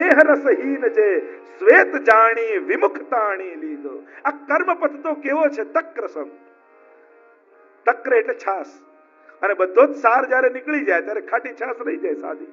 સ્નેહ રસહીન જે શ્વેત જાણી વિમુખતાણી લીધો. આ કર્મપથ તો કેવો છે? તક્ર સમ. તક્ર એટલે છાસ, અને બધો જ સાર જયારે નીકળી જાય ત્યારે ખાટી છાસ રહી જાય સાદી.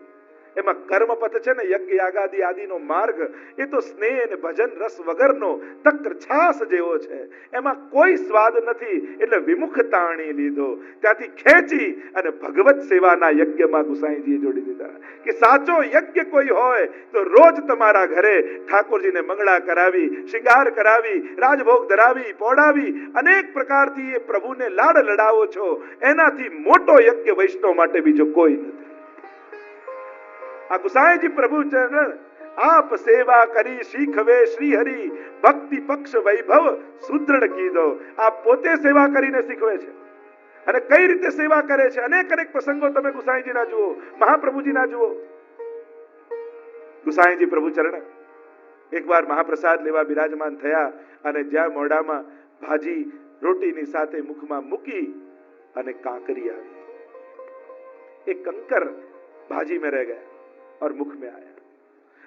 એમાં કર્મપથ છે ને, યજ્ઞ યાગાદિ આદિનો માર્ગ, એ તો સ્નેહ અને ભજન રસ વગરનો તક્ર છાસ જેવો છે. એમાં કોઈ સ્વાદ નથી, એટલે વિમુખતાણી લીધો. ત્યાંથી ખેંચી અને ભગવત સેવાના યજ્ઞમાં ગુસાઈજીએ જોડી દીધા. કે સાચો યજ્ઞ કોઈ હોય તો રોજ તમારા ઘરે ઠાકોરજીને મંગળા કરાવી, શિંગાર કરાવી, રાજભોગ ધરાવી, પોડાવી, અનેક પ્રકારથી એ પ્રભુને લાડ લડાવો છો. એનાથી મોટો યજ્ઞ વૈષ્ણવ માટે બીજો કોઈ નથી. આ ગુસાઈજી પ્રભુ ચરણ આપ સેવા કરી શીખવે શ્રી હરિ ભક્તિ પક્ષ વૈભવ સુદૃઢ કીધો. આ પોતે સેવા કરીને શીખવે છે. અને કઈ રીતે સેવા કરે છે? અનેક અનેક પ્રસંગો તમે ગુસાઈજીના જુઓ, મહાપ્રભુજીના જુઓ. ગુસાઈજી પ્રભુ ચરણ એકવાર મહાપ્રસાદ લેવા બિરાજમાન થયા, અને જ્યાં મોઢામાં ભાજી રોટીની સાથે મુખમાં મૂકી અને કાંકરી આવી. એક કંકર भाजी में रह गया और मुख में आया.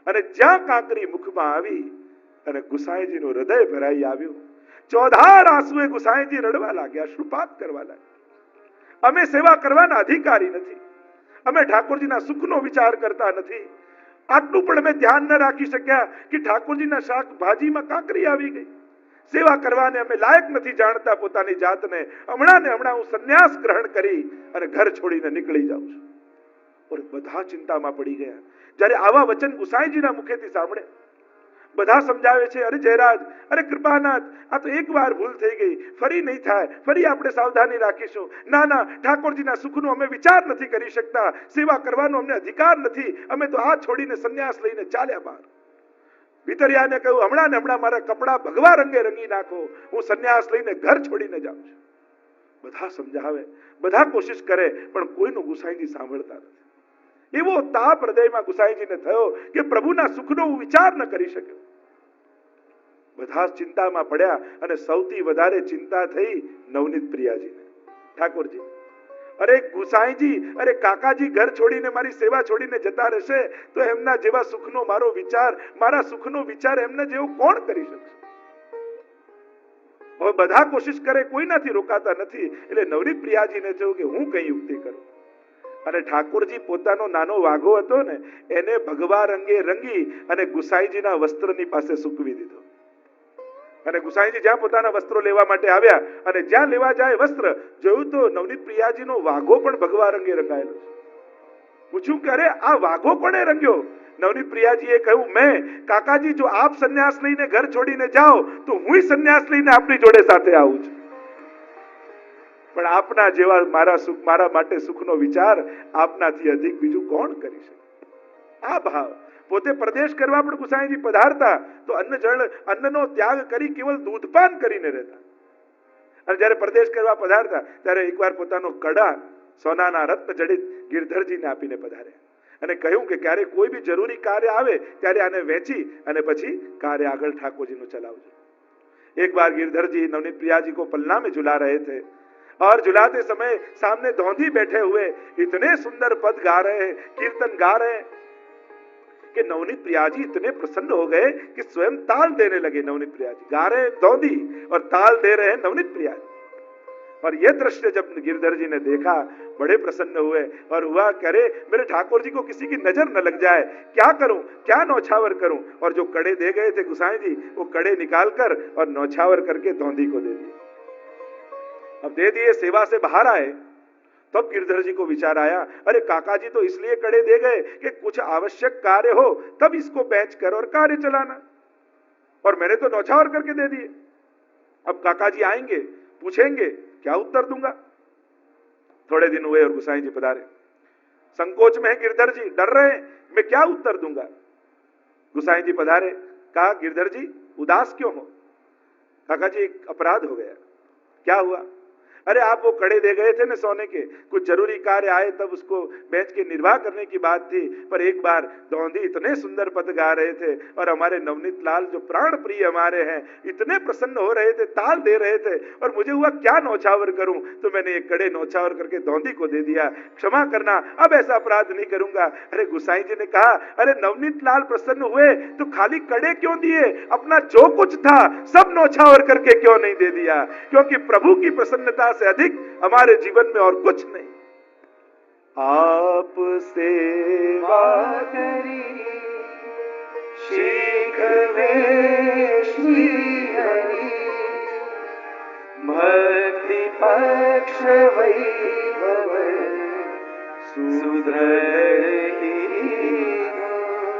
અને જ્યાં કાંકરી મુખમાં આવી અને ગુસાઈજીનું હૃદય ભરાઈ આવ્યું. ચોધાર આંસુએ ગુસાઈજી રડવા લાગ્યા, અશ્રુપાત કરવા લાગ્યા. અમે સેવા કરવાના અધિકારી નથી, અમે ઠાકોરજીના સુખનો વિચાર કરતા નથી. આટલું પણ અમે ધ્યાન ન રાખી શક્યા કે ઠાકોરજીના શાક ભાજીમાં કાંકરી આવી ગઈ. સેવા કરવાને અમે લાયક નથી જાણતા પોતાની જાતને. હમણાં ને હમણાં હું સંન્યાસ ગ્રહણ કરી અને ઘર છોડીને નીકળી જાઉં છું. और બધા ચિંતામાં પડી ગયા જ્યારે આવા વચન ગુસાઈજીના મુખેથી સાંભળે. બધા સમજાવે છે, અરે જયરાજ, અરે કૃપાનાથ, આ તો એકવાર ભૂલ થઈ ગઈ, ફરી નહીં થાય, ફરી આપણે સાવધાની રાખીશું. ના ના, ઠાકોરજીના સુખનો અમે વિચાર નથી કરી શકતા, સેવા કરવાનો અમને અધિકાર નથી, અમે તો આ છોડીને સંન્યાસ લઈને ચાલ્યા બહાર. ભીતરિયાને કહ્યું, હમણાં ને હમણાં મારા કપડા ભગવા રંગે રંગી નાખો, હું સંન્યાસ લઈને ઘર છોડીને જાઉં છું. બધા સમજાવે, બધા કોશિશ કરે, પણ કોઈનું ગુસાઈજી સાંભળતા નથી. એવો તાપ હૃદયમાં ગુસાઈજીને થયો કે પ્રભુના સુખનો વિચાર ન કરી શક્યો. બધા ચિંતામાં પડ્યા અને સૌથી વધારે ચિંતા થઈ નવનીત પ્રિયાજીને. ઠાકોરજી, અરે ગુસાઈજી, અરે કાકાજી ઘર છોડીને મારી સેવા છોડીને જતા રહેશે તો એમના જેવા સુખનો મારો વિચાર, મારા સુખનો વિચાર એમને જેવો કોણ કરી શકશે? હવે બધા કોશિશ કરે, કોઈનાથી રોકાતા નથી. એટલે નવનીત પ્રિયાજીને થયું કે હું કઈ યુક્તિ કરું. અને ઠાકોરજી પોતાનો નાનો વાઘો હતો ને, એને ભગવા રંગે રંગી અને ગુસાઈજીના વસ્ત્રની પાસે સૂકવી દીધો. અને ગુસાઈજી જ્યાં પોતાના વસ્ત્રો લેવા માટે આવ્યા અને જ્યાં લેવા જાય વસ્ત્ર જોયું તો નવનીત પ્રિયાજીનો વાઘો પણ ભગવા રંગે રંગાયેલો છે. પૂછ્યું કે અરે આ વાઘો કોણે રંગ્યો? નવનીત પ્રિયાજીએ કહ્યું, મેં. કાકાજી, જો આપ સંન્યાસ લઈને ઘર છોડીને જાઓ તો હું સંન્યાસ લઈને આપની જોડે સાથે આવું છું. પણ આપના જેવા મારા માટે સુખનો વિચાર આપનાથી અધિક બીજું કોણ કરી શકે? આ ભાવ પોતે પ્રદેશ કરવા પણ ગુસાઈજી પધારતા તો અન્નનો ત્યાગ કરી કેવલ દૂધપાન કરીને રહેતા. અને જ્યારે પ્રદેશ કરવા પધારતા ત્યારે એકવાર પોતાનો કડા સોનાના રત્ન જડિત ગિરધરજીને આપીને પધાર્યા અને કહ્યું કે ક્યારે કોઈ બી જરૂરી કાર્ય આવે ત્યારે આને વેચી અને પછી कार्य આગળ ઠાકોરજીનું ચલાવજો. एक बार गिरधर जी नवनीत प्रिया जी को पलना में झुला रहे थे और झुलाते समय सामने धौंधी बैठे हुए इतने सुंदर पद गा रहे हैं, कीर्तन गा रहे हैं कि नवनीत प्रिया जी इतने प्रसन्न हो गए कि स्वयं ताल देने लगे. नवनीत प्रिया जी गा रहे हैं धौंधी और ताल दे रहे हैं नवनीत प्रिया जी. और यह दृश्य जब गिरधर जी ने देखा बड़े प्रसन्न हुए और हुआ करे मेरे ठाकुर जी को किसी की नजर न लग जाए, क्या करूं, क्या नौछावर करूं. और जो कड़े दे गए थे गुसाई जी वो कड़े निकाल कर और नौछावर करके धौंधी को दे दिए. अब दे दिए, सेवा से बाहर आए तब गिरधर जी को विचार आया, अरे काका जी तो इसलिए कड़े दे गए कि कुछ आवश्यक कार्य हो तब इसको बेच कर और कार्य चलाना, और मैंने तो नौछावर करके दे दिए. अब काका जी आएंगे पूछेंगे क्या उत्तर दूंगा. थोड़े दिन हुए और गुसाई जी पधारे. संकोच में है गिरधर जी, डर रहे हैं मैं क्या उत्तर दूंगा. गुसाई जी पधारे, कहा गिरधर जी उदास क्यों हो. काका जी एक अपराध हो गया. क्या हुआ. अरे आप वो कड़े दे गए थे ना सोने के, कुछ जरूरी कार्य आए तब उसको बेच के निर्वाह करने की बात थी। पर एक बार दौंदी इतने सुंदर पद गा रहे थे और हमारे नवनीत लाल जो प्राण प्रिय हमारे हैं इतने प्रसन्न हो रहे थे, ताल दे रहे थे, और मुझे हुआ क्या नौछावर करूं, तो मैंने एक कड़े नौछावर करके दौंदी को दे दिया। क्षमा करना, अब ऐसा अपराध नहीं करूंगा। अरे गुसाई जी ने कहा, अरे नवनीत लाल प्रसन्न हुए तो खाली कड़े क्यों दिए, अपना जो कुछ था सब नौछावर करके क्यों नहीं दे दिया? क्योंकि प्रभु की प्रसन्नता से अधिक हमारे जीवन में और कुछ नहीं। आप सेवा करी शीघ्रवे श्री हरि, भक्ति पक्ष वैभव सुदृढ़।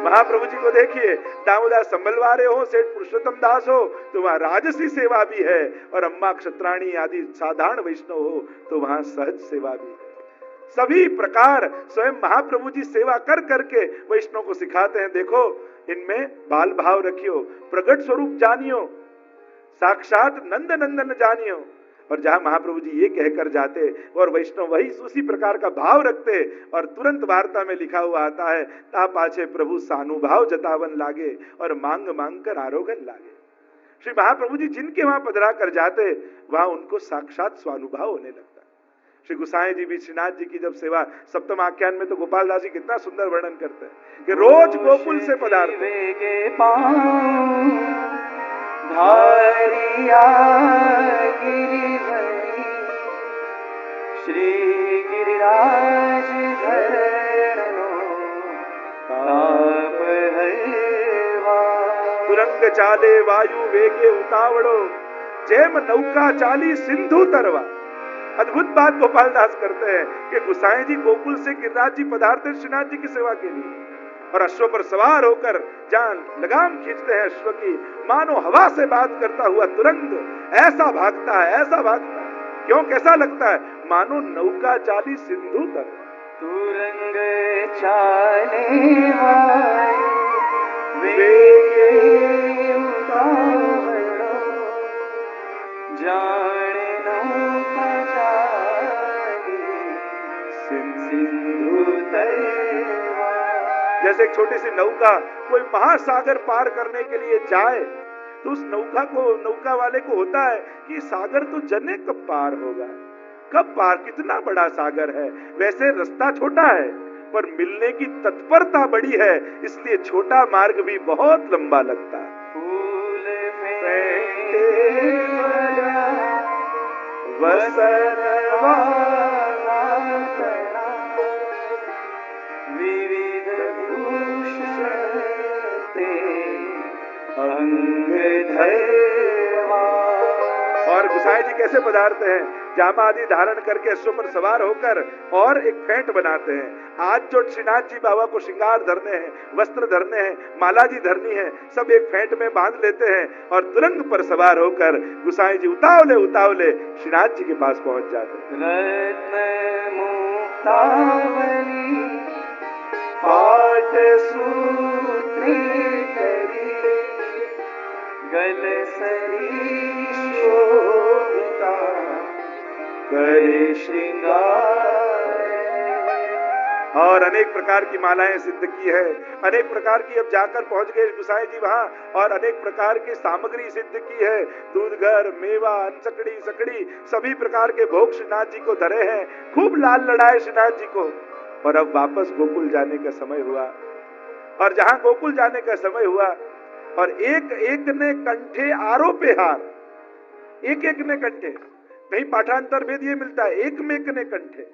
महाप्रभु जी को देखिए, दामोदर संबलवारे हो, सेठ पुरुषोत्तम दास हो तो वहां राजसी सेवा भी है, और अम्मा क्षत्राणी आदि साधारण वैष्णव हो तो वहां सहज सेवा भी है। सभी प्रकार स्वयं महाप्रभु जी सेवा कर करके वैष्णव को सिखाते हैं, देखो इनमें बाल भाव रखियो, प्रगट स्वरूप जानियो, साक्षात नंद नंदन जानियो। और जहां महाप्रभु जी ये कहकर जाते और वैष्णव वही उसी प्रकार का भाव रखते, और तुरंत वार्ता में लिखा हुआ आता है, ता पाछे प्रभु सानुभाव जतावन लागे और मांग मांग कर आरोगन लागे। श्री महाप्रभु जी जिनके वहां पधरा कर जाते वहां उनको साक्षात स्वानुभाव होने लगता। श्री गुसाई जी भी श्रीनाथ जी की जब सेवा, सप्तम आख्यान में तो गोपाल दास जी कितना सुंदर वर्णन करते हैं कि रोज गोकुल से पधारते, श्री गिरिराज तुरंग चाले वायु वेगे उतावड़ो, जेम नौका चाली सिंधु तरवा। अद्भुत बात गोपाल दास करते हैं कि गुसाई जी गोकुल से गिरिराज जी पधारते श्रीनाथ जी की सेवा के लिए, और अश्व पर सवार होकर जान लगाम खींचते हैं अश्व की, मानो हवा से बात करता हुआ तुरंग ऐसा भागता है, ऐसा भागता है, क्यों कैसा लगता है, मानो नौका चाली सिंधु तक। तुरंग चाले वेगे उतावड़ो, जाने नौका चाली सिंधु तरवा। जैसे एक छोटी सी नौका कोई महासागर पार करने के लिए जाए तो उस नौका वाले को होता है कि सागर तो जने कब पार होगा, कब पार, कितना बड़ा सागर है। वैसे रास्ता छोटा है पर मिलने की तत्परता बड़ी है, इसलिए छोटा मार्ग भी बहुत लंबा लगता है। फूल विविध भूषण अंग धरवा। और गुसाई जी कैसे पधारते हैं, जामा आदि धारण करके अश्व पर सवार होकर और एक फेंट बनाते हैं। आज जो श्रीनाथ जी बाबा को श्रृंगार धरने हैं, वस्त्र धरने हैं, माला जी धरनी है, सब एक फेंट में बांध लेते हैं और तुरंग पर सवार होकर गुसाई जी उतावले उतावले श्रीनाथ जी के पास पहुंच जाते हैं। रत्न मुक्तावली पाठ सूत्री करी, गल सरी शोभिता करे श्रृंगार। और अनेक प्रकार की मालाएं सिद्ध की है, अनेक प्रकार की, अब जाकर पहुंच गए गुसाई जी वहां, और अनेक प्रकार की सामग्री सिद्ध की है, दूध घर, मेवा, सकड़ी सकड़ी सभी प्रकार के भोग श्रीनाथ जी को धरे हैं। खूब लाल लड़ाए श्रीनाथ जी को, और अब वापस गोकुल जाने का समय हुआ। और जहां गोकुल जाने का समय हुआ और एक एक ने कंठे आरोपे हार, एक एक ने कंठे, कहीं पाठांतर भेद ये मिलता है, एक में एक ने कंठे,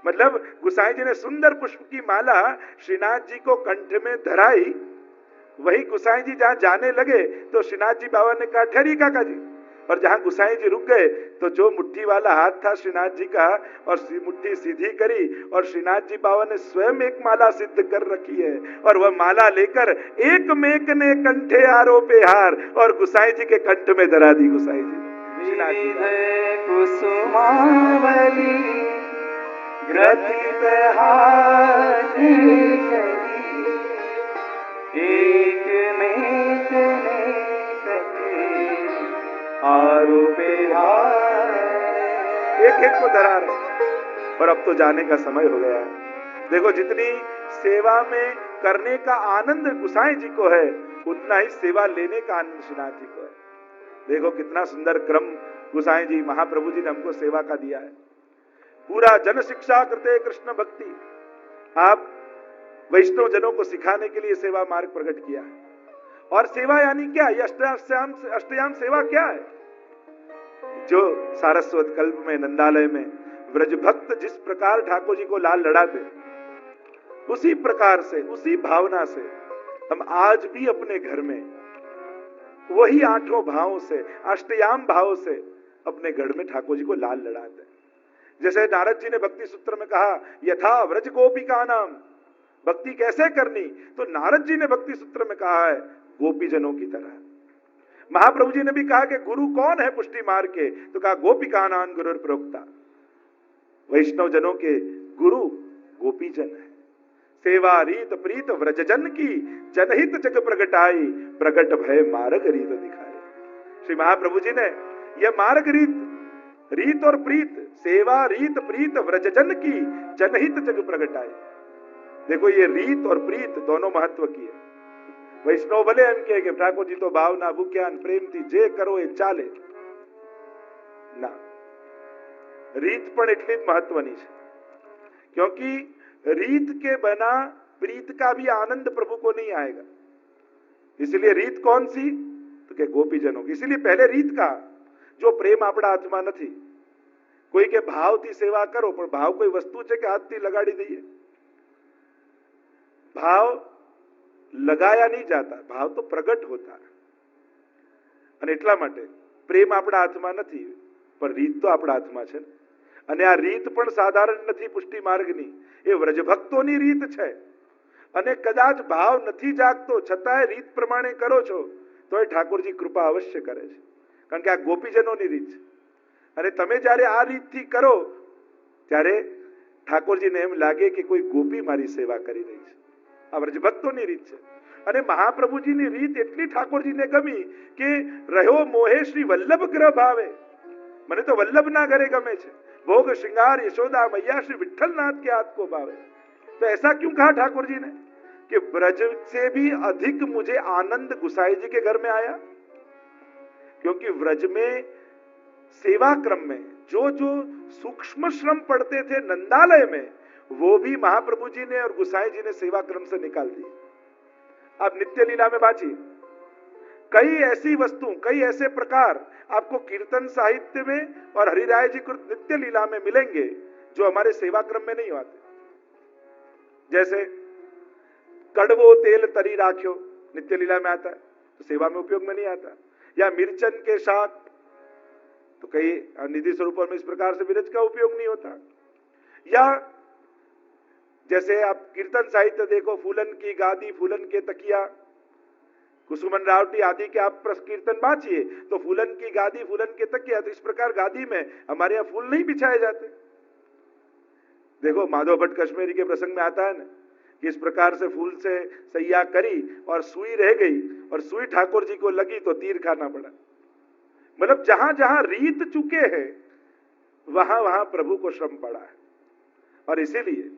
मतलब गुसाई जी ने सुंदर पुष्प की माला श्रीनाथ जी को कंठ में धराई। वही गुसाई जी जहां जाने लगे तो श्रीनाथ जी बाबा ने कहा ठहरिए काका जी, और जहां गुसाई जी रुक गए तो जो मुट्ठी वाला हाथ था श्रीनाथ जी का, और मुट्ठी सीधी करी और श्रीनाथ जी बाबा ने स्वयं एक माला सिद्ध कर रखी है, और वह माला लेकर एक मेक ने कंठे आरोपे हार और गुसाई जी के कंठ में धरा दी। गुसाई जी कुसुमावली ग्रथित हाथी करी, एक मेक ने आरोपे हार। एक एक को धरा रहे। और अब तो जाने का समय हो गया है। देखो जितनी सेवा में करने का आनंद गुसाई जी को है, उतना ही सेवा लेने का आनंद श्रीनाथ जी को है। देखो कितना सुंदर क्रम गुसाई जी महाप्रभु जी ने हमको सेवा का दिया है। पूरा जन शिक्षा करते कृष्ण भक्ति, आप वैष्णव जनों को सिखाने के लिए सेवा मार्ग प्रकट किया है। और सेवा यानी क्या? ये अष्टयाम सेवा क्या है? जो सारस्वत कल्प में नंदालय में व्रज भक्त जिस प्रकार ठाकुर जी को लाल लड़ाते, उसी प्रकार से, उसी भावना से हम आज भी अपने घर में वही आठों भावों से, अष्टयाम भाव से अपने घर में ठाकुर जी को लाल लड़ाते हैं। जैसे नारद जी ने भक्ति सूत्र में कहा, यथा व्रज गोपिका नाम, भक्ति कैसे करनी? तो नारद जी ने भक्ति सूत्र में कहा है गोपी जनों की तरह। महाप्रभु जी ने भी कहा कि गुरु कौन है पुष्टि मार्ग के? तो कहा गोपिका नाम गुरु प्रोक्ता, वैष्णव जनों के गुरु गोपी जन है। सेवा रीत प्रीत व्रज जन की, जनहित जग प्रगटाई, प्रगट भय मार्ग रीत दिखाई। श्री महाप्रभु जी ने यह मार्ग रीत और प्रीत, सेवा रीत प्रीत व्रज जन की, जनहित जग प्रगटाई। देखो ये रीत और प्रीत दोनों महत्व की है। वैष्णव भले एम के ठाकुर जी तो भावना भूख्यान प्रेम थी, जे करो ये चाले ना, રીત પણ એટલી જ મહત્વની છે, क्योंकि रीत के बिना प्रीत का भी आनंद प्रभु को नहीं आएगा। इसलिए रीत कौन सी? तो के गोपीजनों की। इसलिए पहले रीत का जो प्रेम આપણા હાથમાં નથી। કોઈ કે ભાવથી સેવા કરો, પણ ભાવ કોઈ વસ્તુ છે કે હાથથી લગાડી દઈએ? ભાવ લગાયા नहीं जाता, भाव तो प्रगट होता है। અને એટલા માટે પ્રેમ આપણા હાથમાં નથી, પણ રીત તો આપણા હાથમાં છે। અને આ રીત પણ સાધારણ નથી પુષ્ટિ માર્ગની, એ વ્રજભક્તોની રીત છે। અને કદાચ ભાવ નથી જાગતો છતાંય રીત પ્રમાણે કરો છો તો એ ઠાકોરજી કૃપા અવશ્ય કરે છે, કારણ કે આ ગોપીજનોની રીત છે। અને તમે જ્યારે આ રીતથી કરો ત્યારે ઠાકોરજીને એમ લાગે કે કોઈ ગોપી મારી સેવા કરી રહી છે। આ વ્રજભક્તોની રીત છે। અને મહાપ્રભુજીની રીત એટલી ઠાકોરજીને ગમી કે રહ્યો મોહે શ્રી વલ્લભ ગ્રહ ભાવે। મને તો વલ્લભના ઘરે ગમે છે, भोग श्रृंगार यशोदा मैया श्री विठलनाथ के हाथ को भावे। तो ऐसा क्यों कहा ठाकुर जी ने कि ब्रज से भी अधिक मुझे आनंद गुसाई जी के घर में आया? क्योंकि व्रज में सेवा क्रम में जो जो सूक्ष्म श्रम पढ़ते थे नंदालय में, वो भी महाप्रभु जी ने और गुसाई जी ने सेवा क्रम से निकाल दी। आप नित्य लीला में बाँचिए, कई ऐसी वस्तु, कई ऐसे प्रकार आपको कीर्तन साहित्य में और हरिराय जी कृत नित्य लीला में मिलेंगे जो हमारे सेवा क्रम में नहीं आते। जैसे कड़वो तेल तरी राख्यो नित्य लीला में आता है, तो सेवा में उपयोग में नहीं आता। या मिर्चन के शाक, तो कई निधि स्वरूप में इस प्रकार से मिर्च का उपयोग नहीं होता। या जैसे आप कीर्तन साहित्य देखो, फूलन की गादी, फूलन के तकिया, कुसुमन रावटी आदि के आप कीर्तन बाँचिए तो फूलन की गादी, फूलन के तकिया, तो इस प्रकार गादी में हमारे यहाँ फूल नहीं बिछाए जाते। देखो माधव भट्ट कश्मीरी के प्रसंग में आता है ना कि इस प्रकार से फूल से सैया करी और सुई रह गई और सुई ठाकुर जी को लगी तो तीर खाना पड़ा। मतलब जहां जहां रीत चुके हैं वहां वहां प्रभु को श्रम पड़ा है। और इसीलिए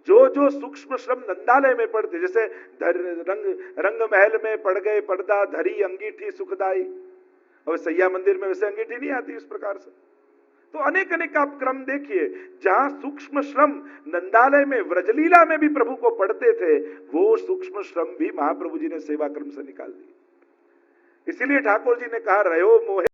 जो जो सूक्ष्म श्रम नंदालय में पड़ते, जैसे रंग महल में पड़ गए पर्दा धरी अंगीठी सुखदाई, अब सैया मंदिर में वैसे अंगीठी नहीं आती इस प्रकार से। तो अनेक अनेक आप क्रम देखिए जहां सूक्ष्म श्रम नंदालय में व्रजलीला में भी प्रभु को पढ़ते थे, वो सूक्ष्म श्रम भी महाप्रभु जी ने सेवा क्रम से निकाल दी। इसीलिए ठाकुर जी ने कहा रहो मोहे